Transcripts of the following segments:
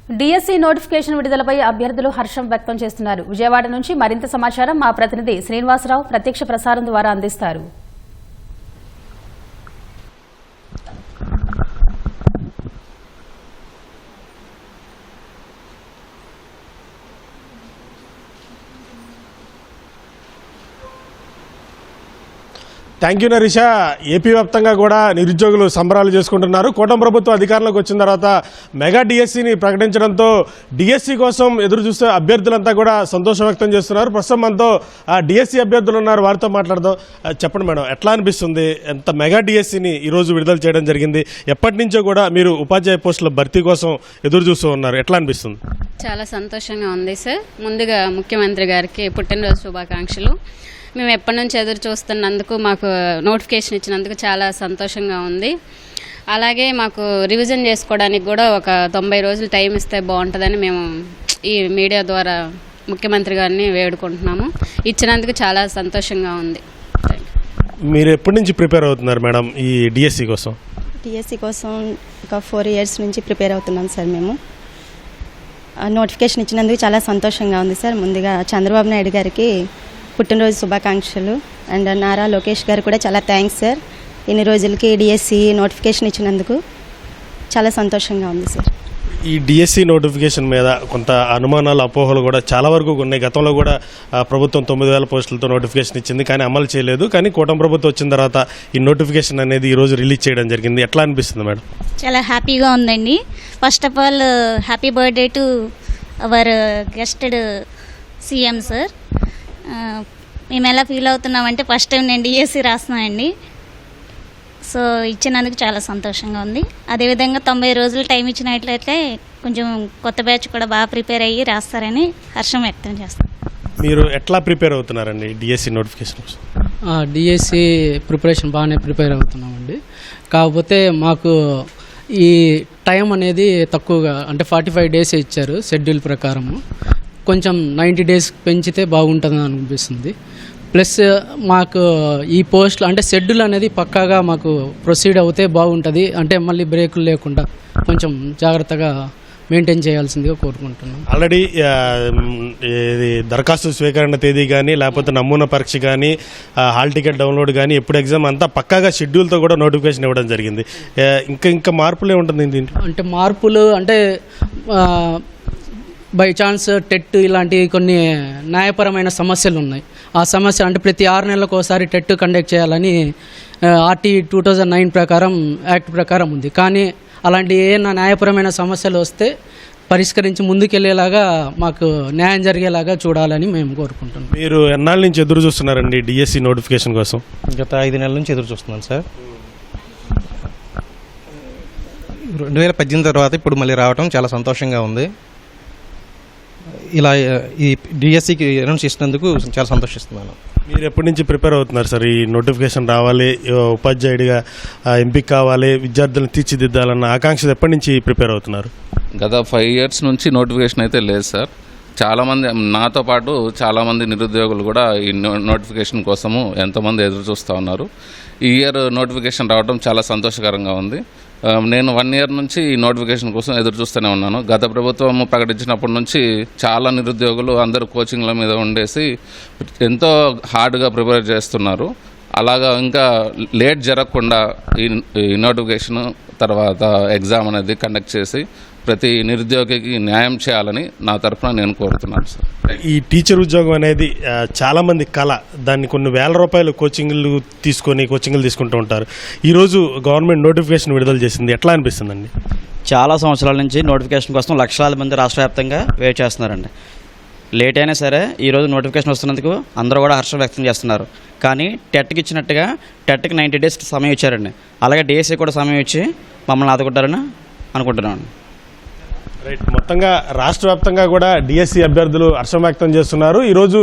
DSC notification విడుదలపై అభ్యర్థులు హర్షం వ్యక్తం చేస్తున్నారు. విజయవాడ నుంచి మరింత సమాచారం మా ప్రతినిధి శ్రీనివాసరావు ప్రత్యక్ష ప్రసారం ద్వారా అందిస్తారు. Thank you నరీష. ఏపీ వ్యాప్తంగా కూడా నిరుద్యోగులు సంబరాలు చేసుకుంటున్నారు. కూటమి ప్రభుత్వం అధికారంలోకి వచ్చిన తర్వాత మెగా డిఎస్సిని ప్రకటించడంతో డిఎస్సి కోసం ఎదురు చూస్తే అభ్యర్థులంతా కూడా సంతోషం వ్యక్తం చేస్తున్నారు. ప్రస్తుతం మనతో డిఎస్సి అభ్యర్థులు ఉన్నారు, వారితో మాట్లాడదాం. చెప్పండి మేడం, ఎట్లా అనిపిస్తుంది? ఎంత మెగా డిఎస్సిని ఈరోజు విడుదల చేయడం జరిగింది. ఎప్పటి నుంచో కూడా మీరు ఉపాధ్యాయ పోస్టుల భర్తీ కోసం ఎదురు చూస్తూ ఉన్నారు, ఎట్లా అనిపిస్తుంది? చాలా సంతోషంగా ఉంది సార్. ముందుగా ముఖ్యమంత్రి గారికి పుట్టినరోజు శుభాకాంక్షలు. మేము ఎప్పటి నుంచి ఎదురు చూస్తున్నందుకు, మాకు నోటిఫికేషన్ ఇచ్చినందుకు చాలా సంతోషంగా ఉంది. అలాగే మాకు రివిజన్ చేసుకోవడానికి కూడా ఒక 90 రోజులు టైం ఇస్తే బాగుంటుందని మేము ఈ మీడియా ద్వారా ముఖ్యమంత్రి గారిని వేడుకుంటున్నాము. ఇచ్చినందుకు చాలా సంతోషంగా ఉంది. మీరు ఎప్పటి నుంచి ప్రిపేర్ అవుతున్నారు మేడం ఈ డిఎస్సి కోసం? డిఎస్సి కోసం ఒక 4 years నుంచి ప్రిపేర్ అవుతున్నాం సార్. మేము నోటిఫికేషన్ ఇచ్చినందుకు చాలా సంతోషంగా ఉంది సార్. ముందుగా చంద్రబాబు నాయుడు గారికి పుట్టినరోజు శుభాకాంక్షలు. అండ్ నారా లోకేష్ గారు కూడా చాలా థ్యాంక్స్ సార్. ఇన్ని రోజులకి డిఎస్సి నోటిఫికేషన్ ఇచ్చినందుకు చాలా సంతోషంగా ఉంది సార్. ఈ డిఎస్సి నోటిఫికేషన్ మీద కొంత అనుమానాలు, అపోహలు కూడా చాలా వరకు ఉన్నాయి. గతంలో కూడా ప్రభుత్వం 9,000 పోస్టులతో నోటిఫికేషన్ ఇచ్చింది, కానీ అమలు చేయలేదు. కానీ కూటమి ప్రభుత్వం వచ్చిన తర్వాత ఈ నోటిఫికేషన్ అనేది ఈరోజు రిలీజ్ చేయడం జరిగింది. ఎట్లా అనిపిస్తుంది మేడం? చాలా హ్యాపీగా ఉందండి. First of all happy birthday to our guested CM sir. మేము ఎలా ఫీల్ అవుతున్నామంటే ఫస్ట్ టైం నేను డిఎస్సి రాస్తున్నానండి. సో ఇచ్చినందుకు చాలా సంతోషంగా ఉంది. అదేవిధంగా 90 రోజులు టైం ఇచ్చినట్లయితే కొంచెం కొత్త బ్యాచ్ కూడా బాగా ప్రిపేర్ అయ్యి రాస్తారని హర్షం వ్యక్తం చేస్తాం. మీరు ఎట్లా ప్రిపేర్ అవుతున్నారండి డిఎస్సి నోటిఫికేషన్ కోసం? డిఎస్సి ప్రిపరేషన్ బాగానే ప్రిపేర్ అవుతున్నామండి. కాకపోతే మాకు ఈ టైం అనేది తక్కువగా, అంటే 45 days ఇచ్చారు షెడ్యూల్ ప్రకారము. కొంచెం 90 days పెంచితే బాగుంటుంది అనిపిస్తుంది. ప్లస్ మాకు ఈ పోస్టులు అంటే షెడ్యూల్ అనేది పక్కాగా మాకు ప్రొసీడ్ అవుతే బాగుంటుంది. అంటే మళ్ళీ బ్రేకులు లేకుండా కొంచెం జాగ్రత్తగా మెయింటైన్ చేయాల్సిందిగా కోరుకుంటున్నాం. ఆల్రెడీ దరఖాస్తు స్వీకరణ తేదీ కానీ, లేకపోతే నమూనా పరీక్ష కానీ, హాల్ టికెట్ డౌన్లోడ్ కానీ, ఎప్పుడు ఎగ్జామ్ అంతా పక్కాగా షెడ్యూల్తో కూడా నోటిఫికేషన్ ఇవ్వడం జరిగింది. ఇంకా మార్పులే ఉంటుంది దీంట్లో? అంటే మార్పులు అంటే బై ఛాన్స్ టెట్ ఇలాంటి కొన్ని న్యాయపరమైన సమస్యలు ఉన్నాయి. ఆ సమస్య అంటే ప్రతి 6 నెలలకు ఒకసారి టెట్ కండక్ట్ చేయాలని ఆర్టీ 2009 ప్రకారం, యాక్ట్ ప్రకారం ఉంది. కానీ అలాంటి ఏమైనా న్యాయపరమైన సమస్యలు వస్తే పరిష్కరించి ముందుకెళ్లేలాగా మాకు న్యాయం జరిగేలాగా చూడాలని మేము కోరుకుంటున్నాం. మీరు ఎన్నాళ్ళ నుంచి ఎదురు చూస్తున్నారండి డిఎస్సి నోటిఫికేషన్ కోసం? గత 5 నెలల నుంచి ఎదురు చూస్తున్నాను సార్. 2018 తర్వాత ఇప్పుడు మళ్ళీ రావడం చాలా సంతోషంగా ఉంది. ఇలా ఈ డిఎస్సికి అనౌన్స్ చేసినందుకు చాలా సంతోషిస్తున్నాను. మీరు ఎప్పటి నుంచి ప్రిపేర్ అవుతున్నారు సార్? ఈ నోటిఫికేషన్ రావాలి, ఉపాధ్యాయుడిగా ఎంపిక కావాలి, విద్యార్థులను తీర్చిదిద్దాలన్న ఆకాంక్ష ఎప్పటి నుంచి ప్రిపేర్ అవుతున్నారు? గత 5 years నుంచి నోటిఫికేషన్ అయితే లేదు సార్. చాలామంది, నాతో పాటు చాలామంది నిరుద్యోగులు కూడా ఈ నోటిఫికేషన్ కోసము ఎంతోమంది ఎదురు చూస్తూ ఉన్నారు. ఈ ఇయర్ నోటిఫికేషన్ రావడం చాలా సంతోషకరంగా ఉంది. నేను 1 year నుంచి ఈ నోటిఫికేషన్ కోసం ఎదురు చూస్తూనే ఉన్నాను. గత ప్రభుత్వం ప్రకటించినప్పటి నుంచి చాలా నిరుద్యోగులు అందరూ కోచింగ్ల మీద ఉండేసి ఎంతో హార్డ్గా ప్రిపేర్ చేస్తున్నారు. అలాగా ఇంకా లేట్ జరగకుండా ఈ నోటిఫికేషన్ తర్వాత ఎగ్జామ్ అనేది కండక్ట్ చేసి ప్రతి నిరుద్యోగికి న్యాయం చేయాలని నా తరఫున నేను కోరుతున్నాను సార్. ఈ టీచర్ ఉద్యోగం అనేది చాలామంది కళ. దాన్ని కొన్ని వేల రూపాయలు కోచింగ్లు తీసుకుంటూ ఉంటారు. ఈరోజు గవర్నమెంట్ నోటిఫికేషన్ విడుదల చేసింది, ఎట్లా అనిపిస్తుందండి? చాలా సంవత్సరాల నుంచి నోటిఫికేషన్ కోసం లక్షలాది మంది రాష్ట్ర వ్యాప్తంగా వెయిట్ చేస్తున్నారండి. లేట్ అయినా సరే ఈరోజు నోటిఫికేషన్ వస్తున్నందుకు అందరూ కూడా హర్షం వ్యక్తం చేస్తున్నారు. కానీ టెట్కి ఇచ్చినట్టుగా టెట్కి 90 days సమయం ఇచ్చారండి. అలాగే డిఎస్సి కూడా సమయం ఇచ్చి మమ్మల్ని ఆదుకుంటారని అనుకుంటున్నాను. రైట్. మొత్తంగా రాష్ట్ర వ్యాప్తంగా కూడా డిఎస్సి అభ్యర్థులు హర్షం వ్యక్తం చేస్తున్నారు. ఈరోజు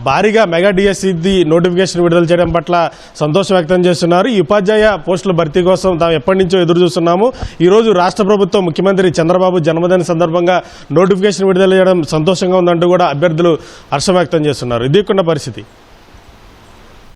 భారీగా మెగా డిఎస్సి నోటిఫికేషన్ విడుదల చేయడం పట్ల సంతోషం వ్యక్తం చేస్తున్నారు. ఈ ఉపాధ్యాయ పోస్టుల భర్తీ కోసం తాము ఎప్పటి నుంచో ఎదురు చూస్తున్నాము. ఈరోజు రాష్ట్ర ప్రభుత్వం ముఖ్యమంత్రి చంద్రబాబు జన్మదిన సందర్భంగా నోటిఫికేషన్ విడుదల చేయడం సంతోషంగా ఉందంటూ కూడా అభ్యర్థులు హర్షం వ్యక్తం చేస్తున్నారు. ఇది పరిస్థితి.